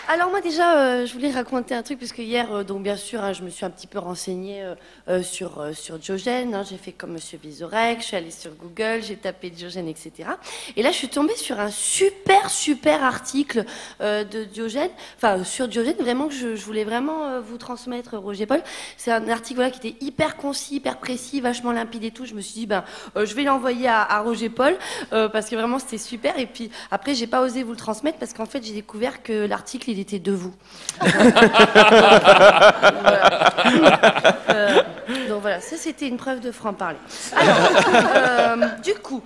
Alors moi déjà, je voulais raconter un truc parce que hier, donc bien sûr, hein, je me suis un petit peu renseignée sur Diogène. Hein, j'ai fait comme Monsieur Vizorek, je suis allée sur Google, j'ai tapé Diogène, etc. Et là, je suis tombée sur un super article de Diogène, enfin sur Diogène, vraiment que je voulais vraiment vous transmettre, Roger Paul. C'est un article voilà, qui était hyper concis, hyper précis, vachement limpide et tout. Je me suis dit, je vais l'envoyer à Roger Paul parce que vraiment c'était super. Et puis après, j'ai pas osé vous le transmettre parce qu'en fait, j'ai découvert que l'article il était de vous. Donc voilà, ça c'était une preuve de franc-parler. Alors, du coup,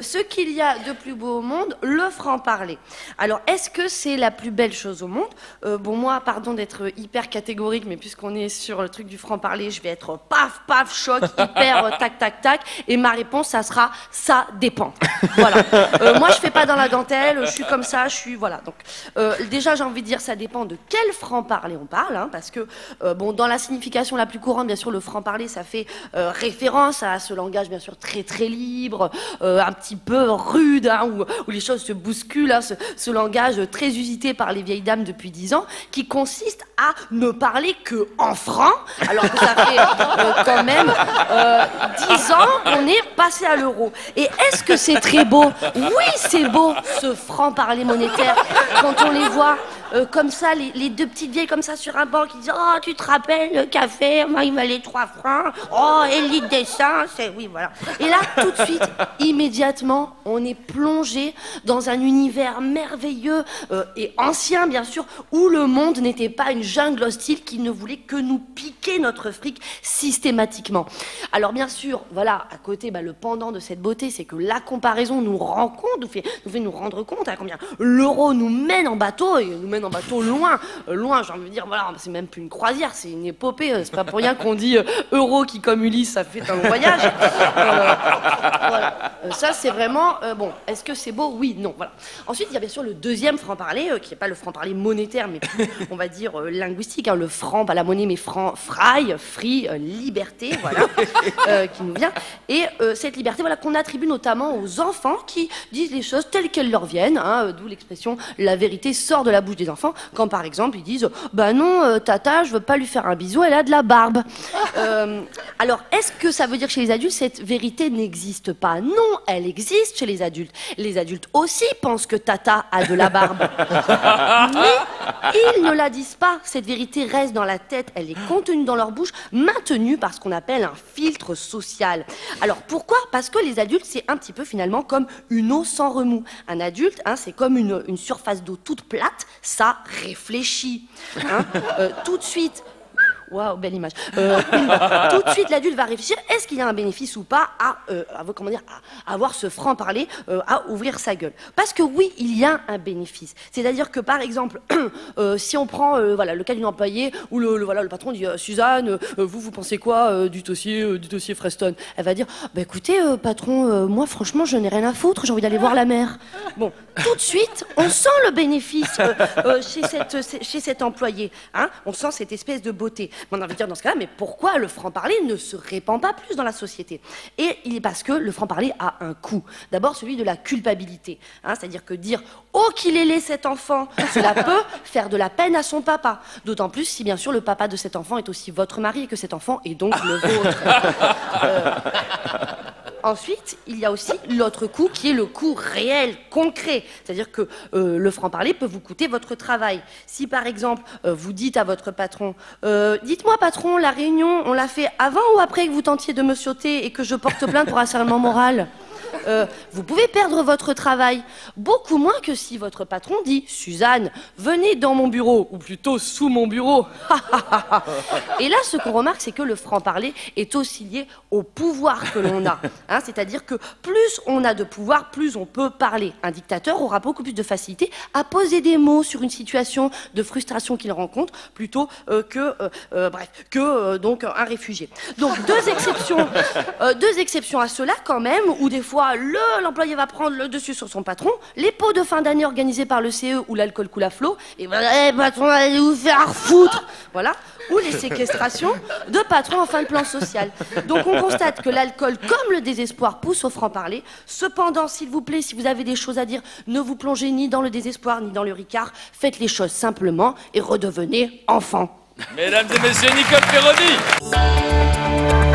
ce qu'il y a de plus beau au monde, le franc-parler. Alors, est-ce que c'est la plus belle chose au monde? Bon, moi, pardon d'être hyper catégorique, mais puisqu'on est sur le truc du franc-parler, je vais être paf, choc, hyper tac, et ma réponse, ça sera ça dépend. Voilà. Moi, je fais pas dans la dentelle, je suis comme ça, je suis voilà. Donc, déjà, j'ai envie de dire, ça dépend de quel franc-parler on parle, hein, parce que bon, dans la signification la plus courante, bien sûr, le franc-parler, ça fait référence à ce langage, bien sûr, très libre, un petit peu rude, hein, où les choses se bousculent, hein, ce langage très usité par les vieilles dames depuis 10 ans, qui consiste à ne parler que en franc, alors que ça fait quand même 10 ans qu'on est passé à l'euro. Et est-ce que c'est très beau? Oui, c'est beau, ce franc-parler monétaire, quand on les voit comme ça, les deux petites vieilles comme ça sur un banc qui disent « Oh, tu te rappelles, le café, moi, il valait 3 francs. Oh, et le litre d'essence, oui, voilà. » Et là, tout de suite, immédiatement, on est plongé dans un univers merveilleux et ancien, bien sûr, où le monde n'était pas une jungle hostile qui ne voulait que nous piquer notre fric systématiquement. Alors, bien sûr, voilà, à côté, le pendant de cette beauté, c'est que la comparaison nous rend compte, nous fait nous rendre compte à combien l'euro nous mène en bateau, et nous mène en bateau loin, j'ai envie de dire, voilà, c'est même plus une croisière, c'est une épopée, c'est pas pour rien qu'on dit euro qui comme Ulysse, ça fait un voyage. Voilà. Ça c'est vraiment, bon, est-ce que c'est beau? Oui, non, voilà. Ensuite, il y a bien sûr le deuxième franc-parler, qui n'est pas le franc-parler monétaire, mais plus, on va dire, linguistique, hein, le franc, pas la monnaie, mais franc, free, liberté, voilà, qui nous vient. Et cette liberté, voilà, qu'on attribue notamment aux enfants qui disent les choses telles qu'elles leur viennent, hein, d'où l'expression « la vérité sort de la bouche des enfants », quand par exemple ils disent « bah non, tata, je veux pas lui faire un bisou, elle a de la barbe ». Alors, est-ce que ça veut dire que chez les adultes, cette vérité n'existe pas? Non, elle existe chez les adultes. Les adultes aussi pensent que tata a de la barbe. Mais ils ne la disent pas. Cette vérité reste dans la tête, elle est contenue dans leur bouche, maintenue par ce qu'on appelle un filtre social. Alors, pourquoi? Parce que les adultes, c'est un petit peu finalement comme une eau sans remous. Un adulte, hein, c'est comme une surface d'eau toute plate, ça réfléchit. Hein. Tout de suite, waouh, belle image. Tout de suite, l'adulte va réfléchir, est-ce qu'il y a un bénéfice ou pas à avoir ce franc-parler, à ouvrir sa gueule? Parce que oui, il y a un bénéfice. C'est-à-dire que, par exemple, si on prend voilà, le cas d'une employée où le patron dit Suzanne, vous pensez quoi du dossier Freston? Elle va dire, bah écoutez, patron, moi franchement, je n'ai rien à foutre, j'ai envie d'aller voir la mer. Bon, tout de suite, on sent le bénéfice chez cet employé. Hein, on sent cette espèce de beauté. On a envie de dire dans ce cas-là, mais pourquoi le franc-parler ne se répand pas plus dans la société? Et il est parce que le franc-parler a un coût. D'abord, celui de la culpabilité. Hein, c'est-à-dire que dire « Oh, qu'il est laid cet enfant !» cela peut faire de la peine à son papa. D'autant plus si, bien sûr, le papa de cet enfant est aussi votre mari et que cet enfant est donc le vôtre. Ensuite, il y a aussi l'autre coût qui est le coût réel, concret. C'est-à-dire que le franc-parler peut vous coûter votre travail. Si par exemple, vous dites à votre patron « Dites-moi patron, la réunion, on l'a fait avant ou après que vous tentiez de me sauter et que je porte plainte pour harcèlement moral ?» vous pouvez perdre votre travail, beaucoup moins que si votre patron dit « Suzanne, venez dans mon bureau, ou plutôt sous mon bureau. » Et là, ce qu'on remarque, c'est que le franc-parler est aussi lié au pouvoir que l'on a. Hein, c'est-à-dire que plus on a de pouvoir, plus on peut parler. Un dictateur aura beaucoup plus de facilité à poser des mots sur une situation de frustration qu'il rencontre, plutôt donc un réfugié. Donc deux exceptions à cela quand même, où des fois l'employé va prendre le dessus sur son patron, les pots de fin d'année organisés par le CE où l'alcool coule à flot, et voilà, patron, allez vous faire foutre, voilà, ou les séquestrations de patrons en fin de plan social. Donc on constate que l'alcool, comme le désespoir, pousse au franc-parler. Cependant, s'il vous plaît, si vous avez des choses à dire, ne vous plongez ni dans le désespoir ni dans le ricard, faites les choses simplement et redevenez enfant. Mesdames et messieurs, Nicole Perroni.